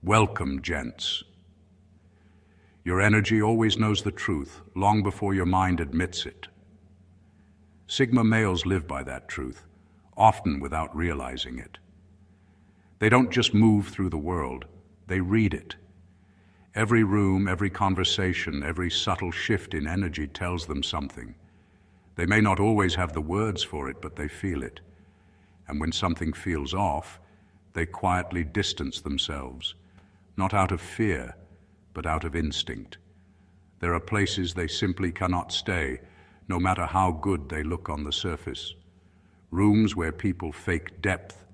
Welcome, gents. Your energy always knows the truth long before your mind admits it. Sigma males live by that truth, often without realizing it. They don't just move through the world, they read it. Every room, every conversation, every subtle shift in energy tells them something. They may not always have the words for it, but they feel it. And when something feels off, they quietly distance themselves, not out of fear, but out of instinct. There are places they simply cannot stay, no matter how good they look on the surface. Rooms where people fake depth,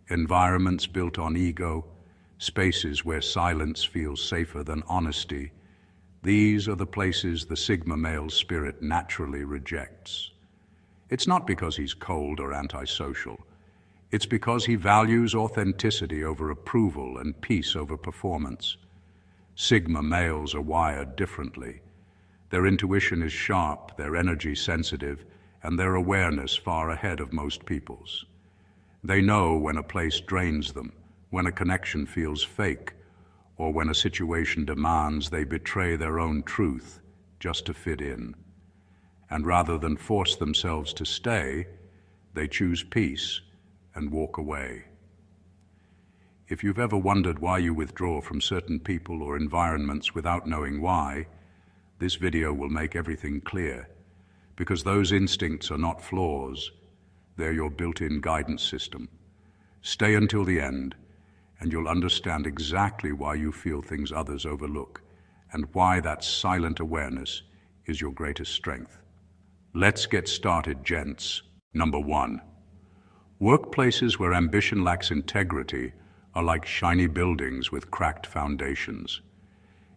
environments built on ego, spaces where silence feels safer than honesty. These are the places the Sigma male spirit naturally rejects. It's not because he's cold or antisocial. It's because he values authenticity over approval and peace over performance. Sigma males are wired differently. Their intuition is sharp, their energy sensitive, and their awareness far ahead of most people's. They know when a place drains them, when a connection feels fake, or when a situation demands they betray their own truth just to fit in. And rather than force themselves to stay, they choose peace and walk away. If you've ever wondered why you withdraw from certain people or environments without knowing why, this video will make everything clear, because those instincts are not flaws, they're your built-in guidance system. Stay until the end, and you'll understand exactly why you feel things others overlook, and why that silent awareness is your greatest strength. Let's get started, gents. Number 1. Workplaces where ambition lacks integrity are like shiny buildings with cracked foundations.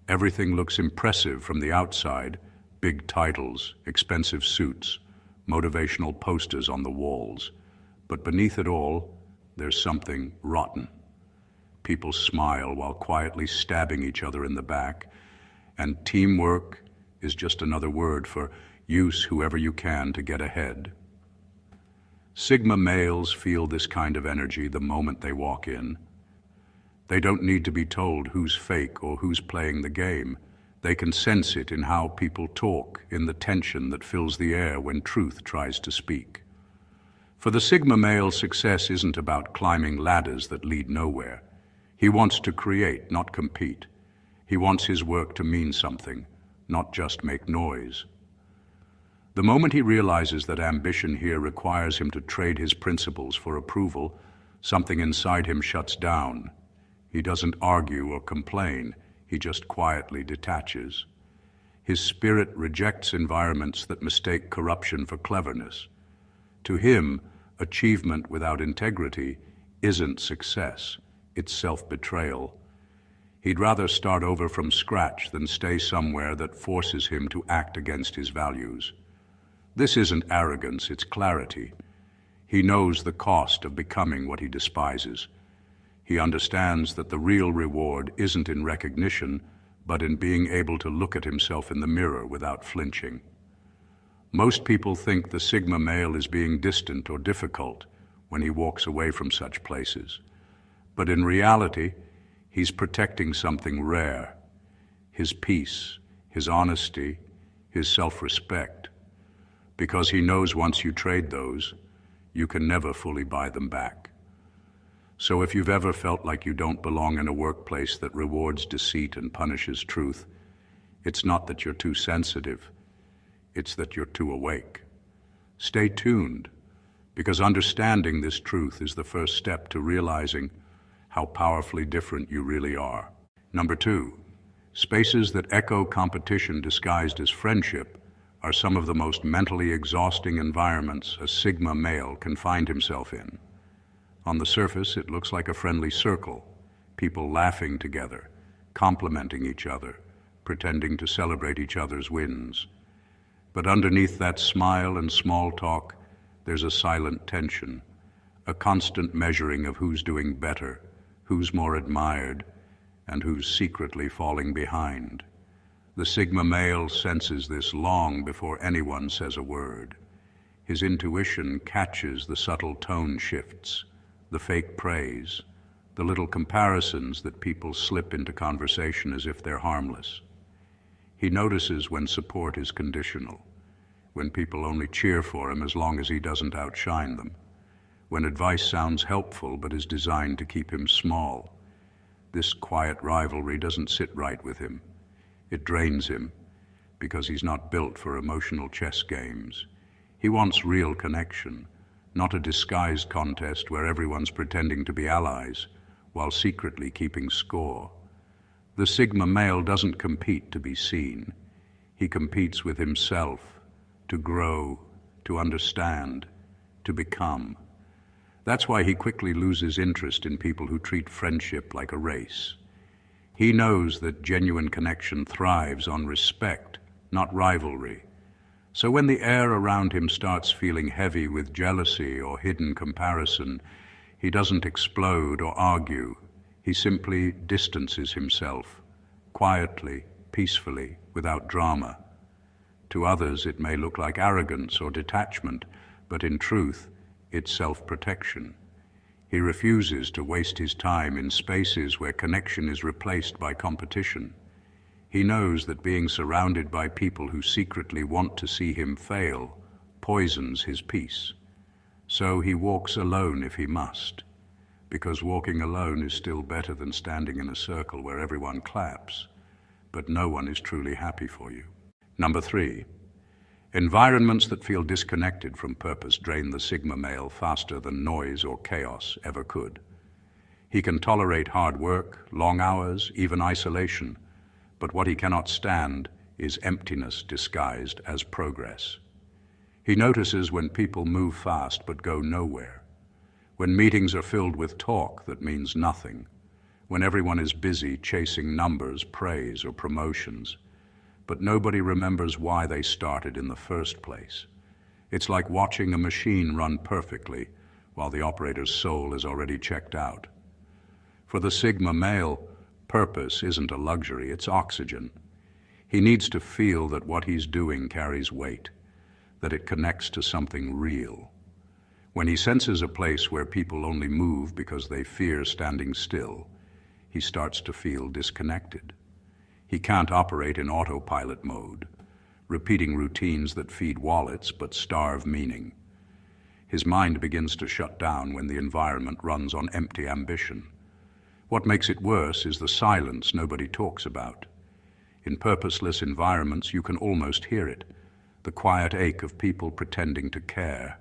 Everything looks impressive from the outside: big titles, expensive suits, motivational posters on the walls. But beneath it all, there's something rotten. People smile while quietly stabbing each other in the back, and teamwork is just another word for use whoever you can to get ahead. Sigma males feel this kind of energy the moment they walk in. They don't need to be told who's fake or who's playing the game. They can sense it in how people talk, in the tension that fills the air when truth tries to speak. For the Sigma male, success isn't about climbing ladders that lead nowhere. He wants to create, not compete. He wants his work to mean something, not just make noise. The moment he realizes that ambition here requires him to trade his principles for approval, something inside him shuts down. He doesn't argue or complain, he just quietly detaches. His spirit rejects environments that mistake corruption for cleverness. To him, achievement without integrity isn't success, it's self-betrayal. He'd rather start over from scratch than stay somewhere that forces him to act against his values. This isn't arrogance, it's clarity. He knows the cost of becoming what he despises. He understands that the real reward isn't in recognition, but in being able to look at himself in the mirror without flinching. Most people think the Sigma male is being distant or difficult when he walks away from such places. But in reality, he's protecting something rare: his peace, his honesty, his self-respect. Because he knows once you trade those, you can never fully buy them back. So if you've ever felt like you don't belong in a workplace that rewards deceit and punishes truth, it's not that you're too sensitive, it's that you're too awake. Stay tuned, because understanding this truth is the first step to realizing how powerfully different you really are. Number 2, spaces that echo competition disguised as friendship are some of the most mentally exhausting environments a Sigma male can find himself in. On the surface, it looks like a friendly circle, people laughing together, complimenting each other, pretending to celebrate each other's wins. But underneath that smile and small talk, there's a silent tension, a constant measuring of who's doing better, who's more admired, and who's secretly falling behind. The Sigma male senses this long before anyone says a word. His intuition catches the subtle tone shifts, the fake praise, the little comparisons that people slip into conversation as if they're harmless. He notices when support is conditional, when people only cheer for him as long as he doesn't outshine them, when advice sounds helpful but is designed to keep him small. This quiet rivalry doesn't sit right with him. It drains him because he's not built for emotional chess games. He wants real connection, not a disguised contest where everyone's pretending to be allies while secretly keeping score. The Sigma male doesn't compete to be seen. He competes with himself to grow, to understand, to become. That's why he quickly loses interest in people who treat friendship like a race. He knows that genuine connection thrives on respect, not rivalry. So when the air around him starts feeling heavy with jealousy or hidden comparison, he doesn't explode or argue. He simply distances himself, quietly, peacefully, without drama. To others it may look like arrogance or detachment, but in truth, it's self-protection. He refuses to waste his time in spaces where connection is replaced by competition. He knows that being surrounded by people who secretly want to see him fail poisons his peace. So he walks alone if he must, because walking alone is still better than standing in a circle where everyone claps, but no one is truly happy for you. Number 3, environments that feel disconnected from purpose drain the Sigma male faster than noise or chaos ever could. He can tolerate hard work, long hours, even isolation, but what he cannot stand is emptiness disguised as progress. He notices when people move fast but go nowhere, when meetings are filled with talk that means nothing, when everyone is busy chasing numbers, praise, or promotions, but nobody remembers why they started in the first place. It's like watching a machine run perfectly while the operator's soul is already checked out. For the Sigma male, purpose isn't a luxury, it's oxygen. He needs to feel that what he's doing carries weight, that it connects to something real. When he senses a place where people only move because they fear standing still, he starts to feel disconnected. He can't operate in autopilot mode, repeating routines that feed wallets but starve meaning. His mind begins to shut down when the environment runs on empty ambition. What makes it worse is the silence nobody talks about. In purposeless environments, you can almost hear it, the quiet ache of people pretending to care.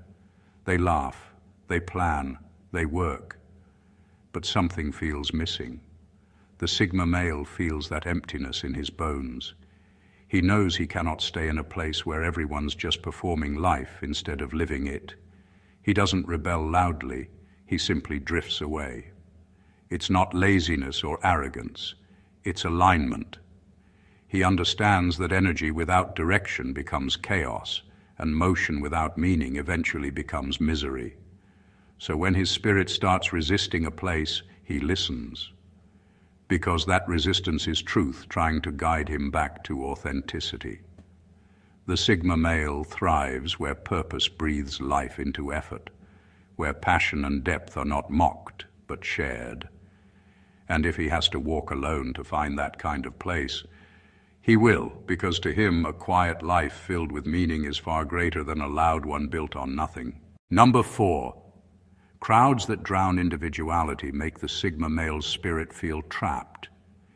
They laugh, they plan, they work, but something feels missing. The Sigma male feels that emptiness in his bones. He knows he cannot stay in a place where everyone's just performing life instead of living it. He doesn't rebel loudly, he simply drifts away. It's not laziness or arrogance, it's alignment. He understands that energy without direction becomes chaos, and motion without meaning eventually becomes misery. So when his spirit starts resisting a place, he listens, because that resistance is truth trying to guide him back to authenticity. The Sigma male thrives where purpose breathes life into effort, where passion and depth are not mocked but shared. And if he has to walk alone to find that kind of place, he will, because to him a quiet life filled with meaning is far greater than a loud one built on nothing. Number 4, crowds that drown individuality make the Sigma male's spirit feel trapped.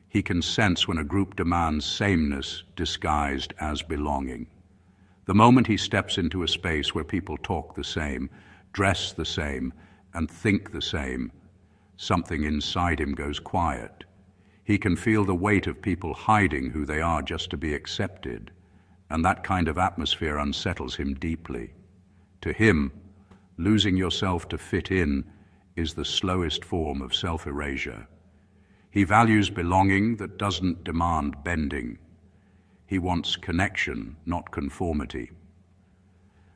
He can sense when a group demands sameness disguised as belonging. The moment he steps into a space where people talk the same, dress the same, and think the same, something inside him goes quiet. He can feel the weight of people hiding who they are just to be accepted, and that kind of atmosphere unsettles him deeply. To him, losing yourself to fit in is the slowest form of self-erasure. He values belonging that doesn't demand bending. He wants connection, not conformity.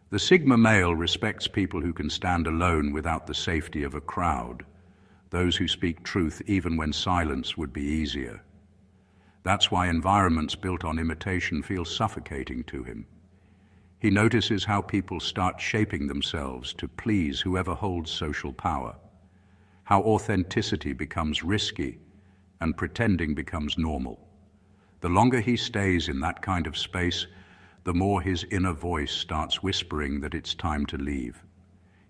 The Sigma male respects people who can stand alone without the safety of a crowd, those who speak truth even when silence would be easier. That's why environments built on imitation feel suffocating to him. He notices how people start shaping themselves to please whoever holds social power, how authenticity becomes risky and pretending becomes normal. The longer he stays in that kind of space, the more his inner voice starts whispering that it's time to leave.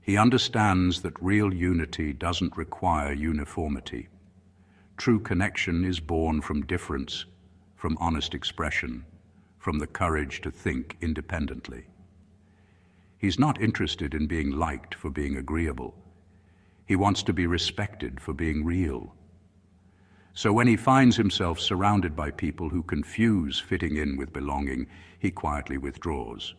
He understands that real unity doesn't require uniformity. True connection is born from difference, from honest expression, from the courage to think independently. He's not interested in being liked for being agreeable. He wants to be respected for being real. So when he finds himself surrounded by people who confuse fitting in with belonging, he quietly withdraws.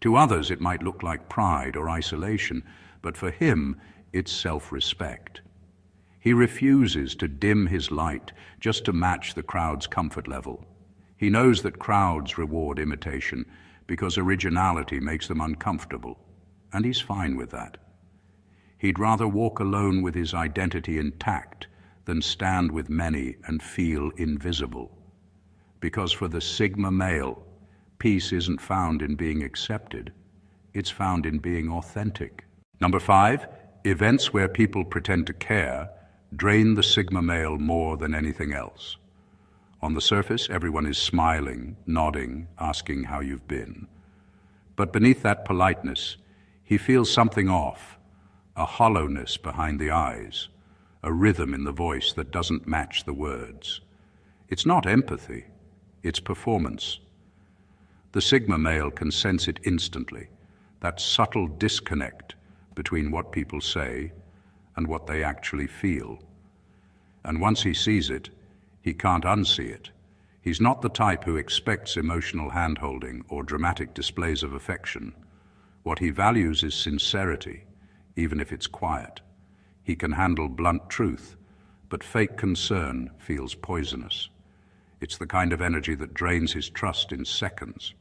To others, it might look like pride or isolation, but for him, it's self-respect. He refuses to dim his light just to match the crowd's comfort level. He knows that crowds reward imitation because originality makes them uncomfortable, and he's fine with that. He'd rather walk alone with his identity intact than stand with many and feel invisible. Because for the Sigma male, peace isn't found in being accepted, it's found in being authentic. Number 5, events where people pretend to care drain the Sigma male more than anything else. On the surface, everyone is smiling, nodding, asking how you've been. But beneath that politeness, he feels something off, a hollowness behind the eyes, a rhythm in the voice that doesn't match the words. It's not empathy, it's performance. The Sigma male can sense it instantly, that subtle disconnect between what people say and what they actually feel. And once he sees it, he can't unsee it. He's not the type who expects emotional hand-holding or dramatic displays of affection. What he values is sincerity, even if it's quiet. He can handle blunt truth, but fake concern feels poisonous. It's the kind of energy that drains his trust in seconds.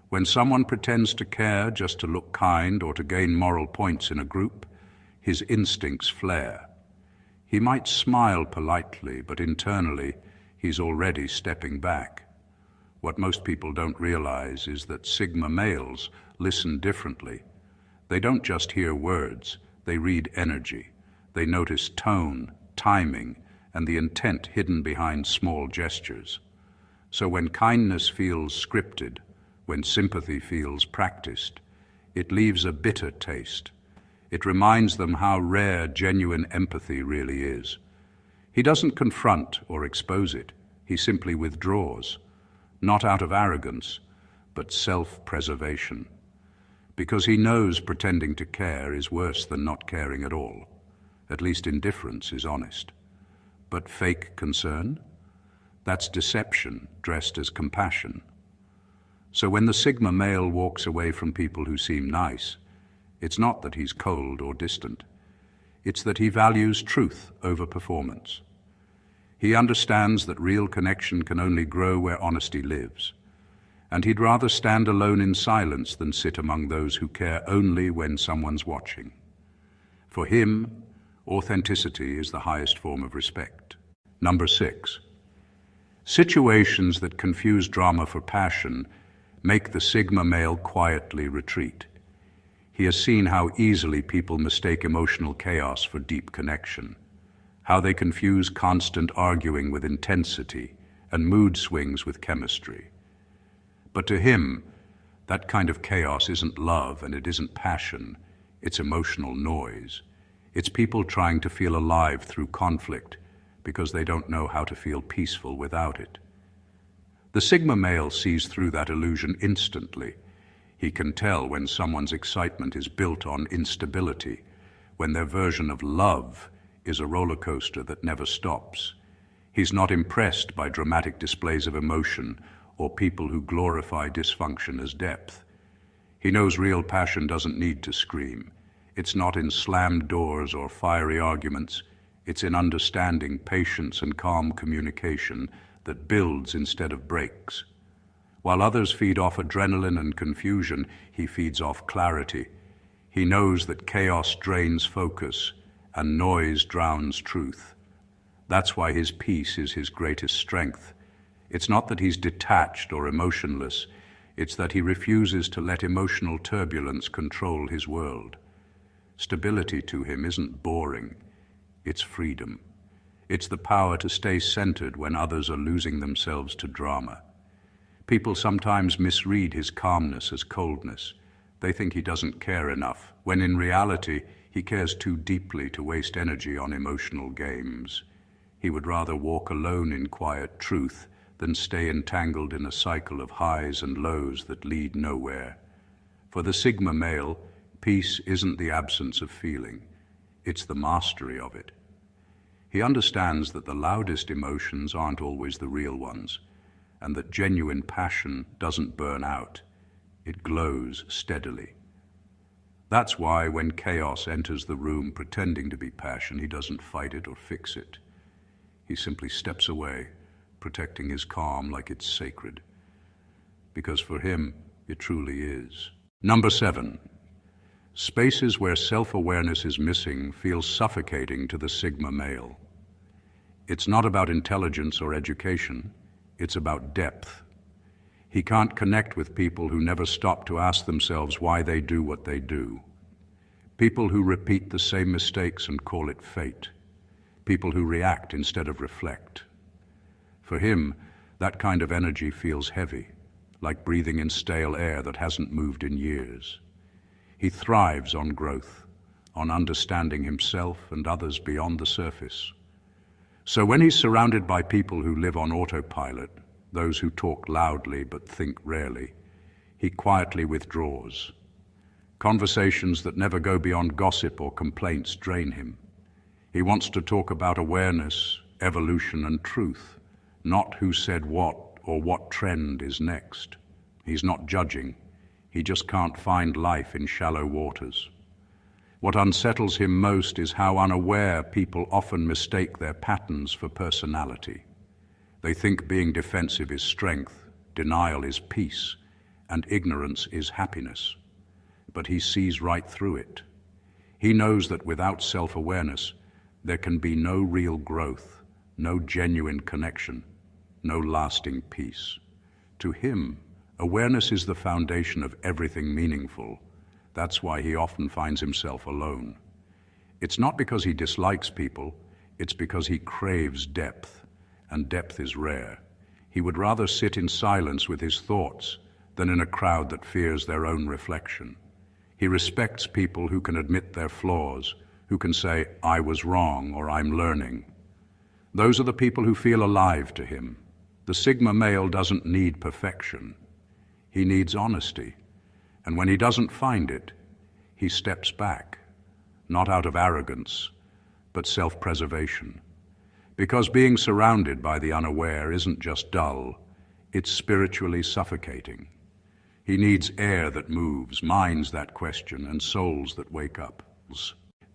When someone pretends to care just to look kind or to gain moral points in a group, his instincts flare. He might smile politely, but internally, he's already stepping back. What most people don't realize is that Sigma males listen differently. They don't just hear words, they read energy. They notice tone, timing, and the intent hidden behind small gestures. So when kindness feels scripted, when sympathy feels practiced, it leaves a bitter taste. It reminds them how rare genuine empathy really is. He doesn't confront or expose it. He simply withdraws, not out of arrogance, but self-preservation. Because he knows pretending to care is worse than not caring at all. At least indifference is honest. But fake concern? That's deception dressed as compassion. So when the Sigma male walks away from people who seem nice, it's not that he's cold or distant. It's that he values truth over performance. He understands that real connection can only grow where honesty lives. And he'd rather stand alone in silence than sit among those who care only when someone's watching. For him, authenticity is the highest form of respect. Number 6. Situations that confuse drama for passion make the Sigma male quietly retreat. He has seen how easily people mistake emotional chaos for deep connection, how they confuse constant arguing with intensity and mood swings with chemistry. But to him, that kind of chaos isn't love and it isn't passion, it's emotional noise. It's people trying to feel alive through conflict because they don't know how to feel peaceful without it. The Sigma male sees through that illusion instantly. He can tell when someone's excitement is built on instability, when their version of love is a roller coaster that never stops. He's not impressed by dramatic displays of emotion or people who glorify dysfunction as depth. He knows real passion doesn't need to scream. It's not in slammed doors or fiery arguments. It's in understanding, patience, and calm communication that builds instead of breaks. While others feed off adrenaline and confusion, he feeds off clarity. He knows that chaos drains focus and noise drowns truth. That's why his peace is his greatest strength. It's not that he's detached or emotionless. It's that he refuses to let emotional turbulence control his world. Stability to him isn't boring. It's freedom. It's the power to stay centered when others are losing themselves to drama. People sometimes misread his calmness as coldness. They think he doesn't care enough, when in reality he cares too deeply to waste energy on emotional games. He would rather walk alone in quiet truth than stay entangled in a cycle of highs and lows that lead nowhere. For the Sigma male, peace isn't the absence of feeling, it's the mastery of it. He understands that the loudest emotions aren't always the real ones, and that genuine passion doesn't burn out, it glows steadily. That's why when chaos enters the room pretending to be passion, he doesn't fight it or fix it. He simply steps away, protecting his calm like it's sacred. Because for him, it truly is. Number 7. Spaces where self-awareness is missing feel suffocating to the Sigma male. It's not about intelligence or education, it's about depth. He can't connect with people who never stop to ask themselves why they do what they do. People who repeat the same mistakes and call it fate. People who react instead of reflect. For him, that kind of energy feels heavy, like breathing in stale air that hasn't moved in years. He thrives on growth, on understanding himself and others beyond the surface. So when he's surrounded by people who live on autopilot, those who talk loudly but think rarely, he quietly withdraws. Conversations that never go beyond gossip or complaints drain him. He wants to talk about awareness, evolution, and truth, not who said what or what trend is next. He's not judging. He just can't find life in shallow waters. What unsettles him most is how unaware people often mistake their patterns for personality. They think being defensive is strength, denial is peace, and ignorance is happiness. But he sees right through it. He knows that without self-awareness, there can be no real growth, no genuine connection, no lasting peace. To him, awareness is the foundation of everything meaningful. That's why he often finds himself alone. It's not because he dislikes people, it's because he craves depth. And depth is rare. He would rather sit in silence with his thoughts than in a crowd that fears their own reflection. He respects people who can admit their flaws, who can say, "I was wrong," or "I'm learning." Those are the people who feel alive to him. The Sigma male doesn't need perfection. He needs honesty. And when he doesn't find it, he steps back, not out of arrogance, but self-preservation. Because being surrounded by the unaware isn't just dull, it's spiritually suffocating. He needs air that moves, minds that question, and souls that wake up.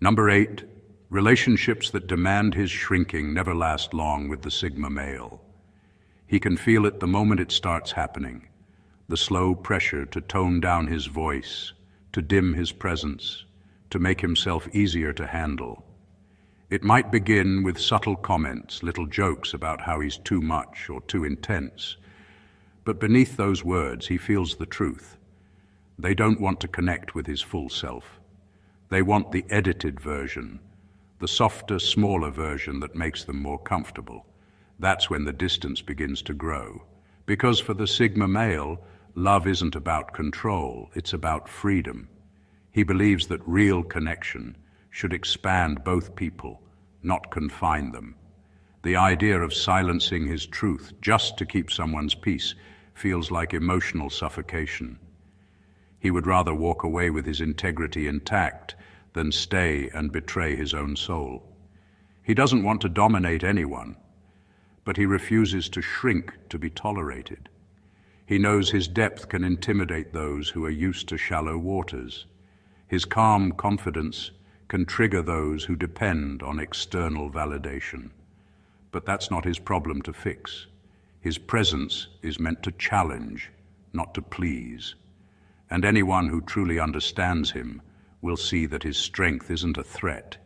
Number 8, relationships that demand his shrinking never last long with the Sigma male. He can feel it the moment it starts happening, the slow pressure to tone down his voice, to dim his presence, to make himself easier to handle. It might begin with subtle comments, little jokes about how he's too much or too intense. But beneath those words, he feels the truth. They don't want to connect with his full self. They want the edited version, the softer, smaller version that makes them more comfortable. That's when the distance begins to grow. Because for the Sigma male, love isn't about control, it's about freedom. He believes that real connection should expand both people, not confine them. The idea of silencing his truth just to keep someone's peace feels like emotional suffocation. He would rather walk away with his integrity intact than stay and betray his own soul. He doesn't want to dominate anyone, but he refuses to shrink to be tolerated. He knows his depth can intimidate those who are used to shallow waters. His calm confidence can trigger those who depend on external validation. But that's not his problem to fix. His presence is meant to challenge, not to please. And anyone who truly understands him will see that his strength isn't a threat,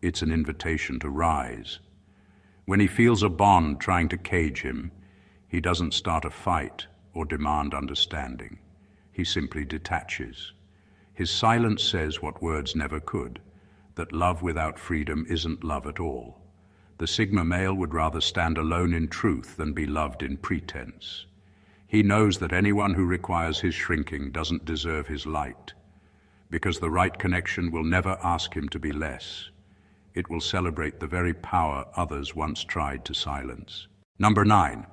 it's an invitation to rise. When he feels a bond trying to cage him, he doesn't start a fight or demand understanding. He simply detaches. His silence says what words never could. that love without freedom isn't love at all. The Sigma male would rather stand alone in truth than be loved in pretense. He knows that anyone who requires his shrinking doesn't deserve his light, because the right connection will never ask him to be less. It will celebrate the very power others once tried to silence. Number 9.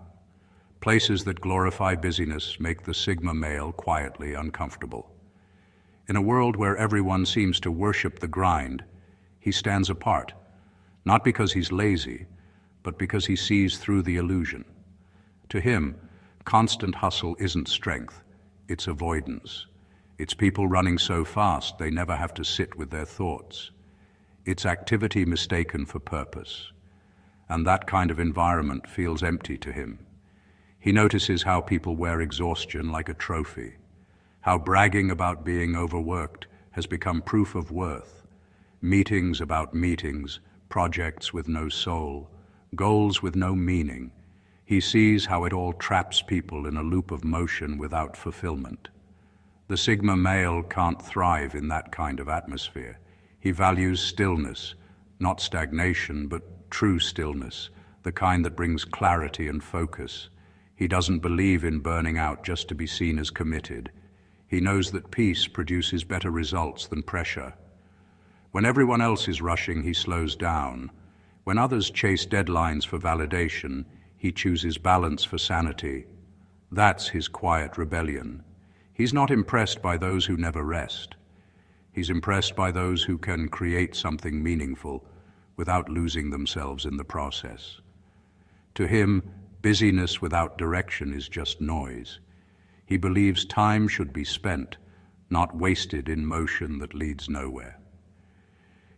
Places that glorify busyness make the Sigma male quietly uncomfortable. In a world where everyone seems to worship the grind, he stands apart, not because he's lazy, but because he sees through the illusion. To him, constant hustle isn't strength, it's avoidance. It's people running so fast they never have to sit with their thoughts. It's activity mistaken for purpose. And that kind of environment feels empty to him. He notices how people wear exhaustion like a trophy, how bragging about being overworked has become proof of worth, meetings about meetings, projects with no soul, goals with no meaning. He sees how it all traps people in a loop of motion without fulfillment. The Sigma male can't thrive in that kind of atmosphere. He values stillness, not stagnation, but true stillness, the kind that brings clarity and focus. He doesn't believe in burning out just to be seen as committed. He knows that peace produces better results than pressure. When everyone else is rushing, he slows down. When others chase deadlines for validation, he chooses balance for sanity. That's his quiet rebellion. He's not impressed by those who never rest. He's impressed by those who can create something meaningful without losing themselves in the process. To him, busyness without direction is just noise. He believes time should be spent, not wasted in motion that leads nowhere.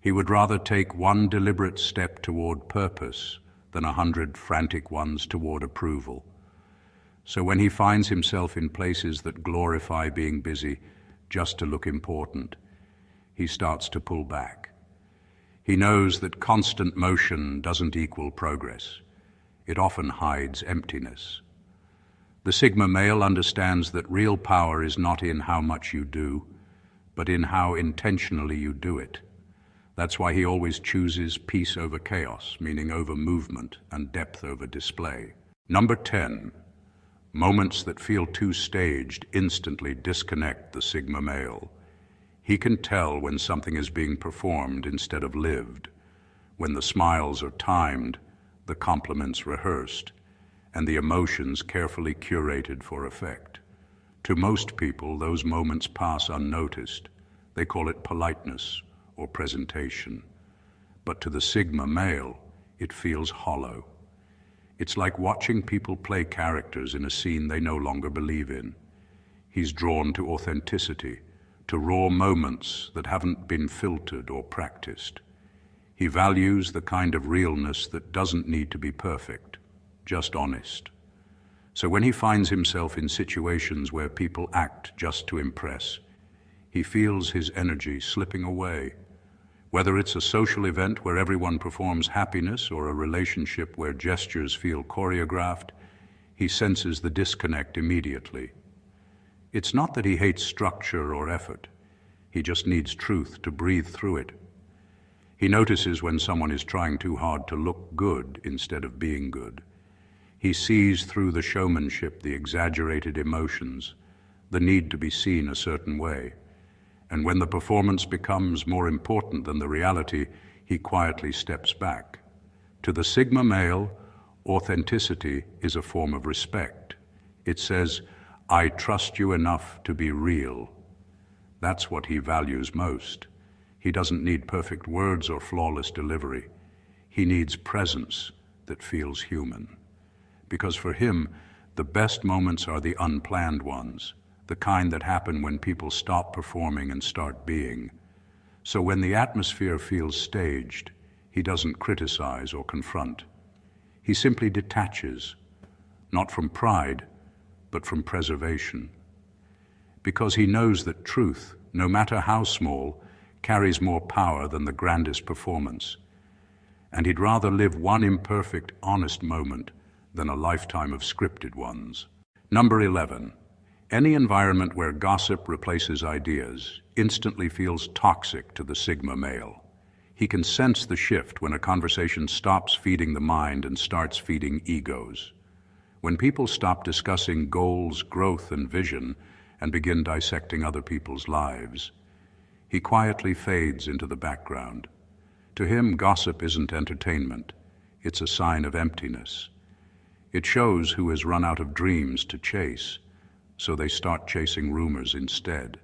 He would rather take one deliberate step toward purpose than 100 frantic ones toward approval. So when he finds himself in places that glorify being busy just to look important, he starts to pull back. He knows that constant motion doesn't equal progress. It often hides emptiness. The Sigma male understands that real power is not in how much you do, but in how intentionally you do it. That's why he always chooses peace over chaos, meaning over movement, and depth over display. Number 10. Moments that feel too staged instantly disconnect the Sigma male. He can tell when something is being performed instead of lived, when the smiles are timed, the compliments rehearsed, and the emotions carefully curated for effect. To most people, those moments pass unnoticed. They call it politeness or presentation. But to the Sigma male, it feels hollow. It's like watching people play characters in a scene they no longer believe in. He's drawn to authenticity, to raw moments that haven't been filtered or practiced. He values the kind of realness that doesn't need to be perfect, just honest. So when he finds himself in situations where people act just to impress, he feels his energy slipping away. Whether it's a social event where everyone performs happiness or a relationship where gestures feel choreographed, he senses the disconnect immediately. It's not that he hates structure or effort. He just needs truth to breathe through it. He notices when someone is trying too hard to look good instead of being good. He sees through the showmanship, the exaggerated emotions, the need to be seen a certain way. And when the performance becomes more important than the reality, he quietly steps back. To the Sigma male, authenticity is a form of respect. It says, "I trust you enough to be real." That's what he values most. He doesn't need perfect words or flawless delivery. He needs presence that feels human. Because for him, the best moments are the unplanned ones, the kind that happen when people stop performing and start being. So when the atmosphere feels staged, he doesn't criticize or confront. He simply detaches, not from pride, but from preservation. Because he knows that truth, no matter how small, carries more power than the grandest performance. And he'd rather live one imperfect, honest moment than a lifetime of scripted ones. Number 11. Any environment where gossip replaces ideas instantly feels toxic to the Sigma male. He can sense the shift when a conversation stops feeding the mind and starts feeding egos. When people stop discussing goals, growth, and vision and begin dissecting other people's lives, he quietly fades into the background. To him, gossip isn't entertainment. It's a sign of emptiness. It shows who has run out of dreams to chase, so they start chasing rumors instead.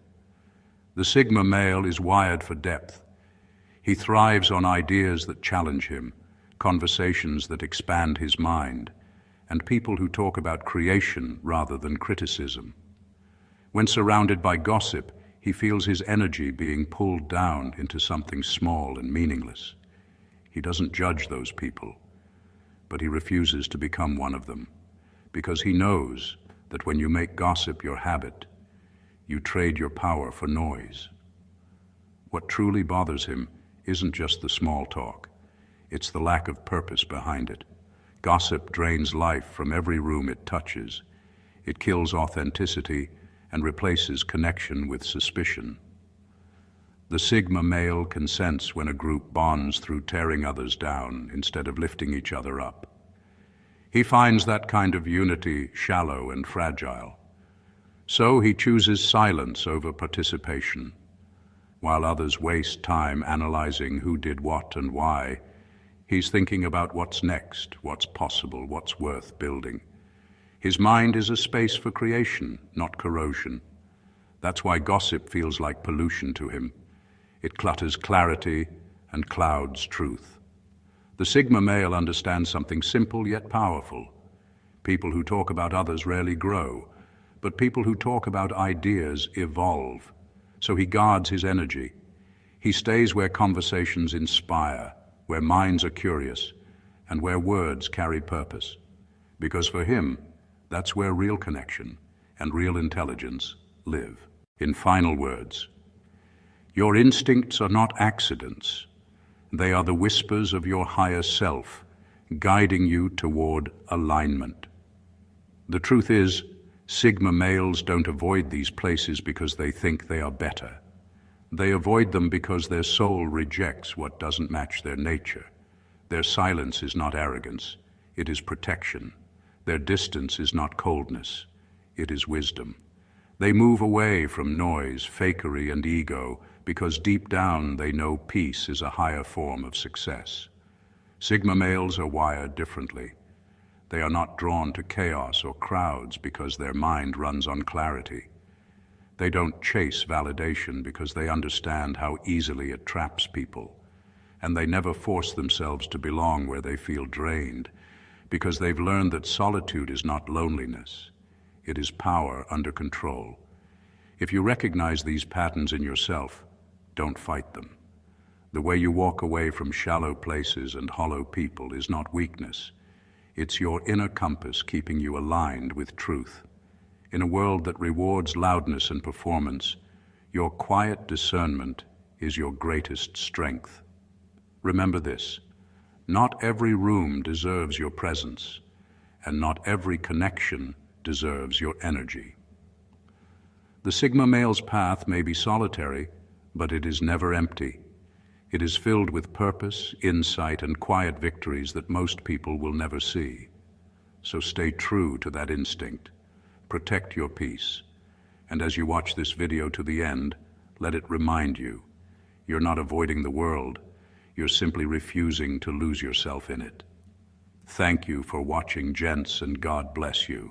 The Sigma male is wired for depth. He thrives on ideas that challenge him, conversations that expand his mind, and people who talk about creation rather than criticism. When surrounded by gossip, he feels his energy being pulled down into something small and meaningless. He doesn't judge those people, but he refuses to become one of them, because he knows that when you make gossip your habit, you trade your power for noise. What truly bothers him isn't just the small talk, it's the lack of purpose behind it. Gossip drains life from every room it touches. It kills authenticity and replaces connection with suspicion. The Sigma male can sense when a group bonds through tearing others down instead of lifting each other up. He finds that kind of unity shallow and fragile. So he chooses silence over participation. While others waste time analyzing who did what and why, he's thinking about what's next, what's possible, what's worth building. His mind is a space for creation, not corrosion. That's why gossip feels like pollution to him. It clutters clarity and clouds truth. The Sigma male understands something simple yet powerful. People who talk about others rarely grow, but people who talk about ideas evolve. So he guards his energy. He stays where conversations inspire, where minds are curious, and where words carry purpose. Because for him, that's where real connection and real intelligence live. In final words, your instincts are not accidents. They are the whispers of your higher self, guiding you toward alignment. The truth is, Sigma males don't avoid these places because they think they are better. They avoid them because their soul rejects what doesn't match their nature. Their silence is not arrogance, it is protection. Their distance is not coldness, it is wisdom. They move away from noise, fakery, and ego because deep down they know peace is a higher form of success. Sigma males are wired differently. They are not drawn to chaos or crowds because their mind runs on clarity. They don't chase validation because they understand how easily it traps people. And they never force themselves to belong where they feel drained because they've learned that solitude is not loneliness. It is power under control. If you recognize these patterns in yourself, don't fight them. The way you walk away from shallow places and hollow people is not weakness. It's your inner compass keeping you aligned with truth. In a world that rewards loudness and performance, your quiet discernment is your greatest strength. Remember this, not every room deserves your presence, and not every connection deserves your energy. The Sigma male's path may be solitary, but it is never empty. It is filled with purpose, insight, and quiet victories that most people will never see. So stay true to that instinct. Protect your peace. And as you watch this video to the end, let it remind you, you're not avoiding the world, you're simply refusing to lose yourself in it. Thank you for watching, gents, and God bless you.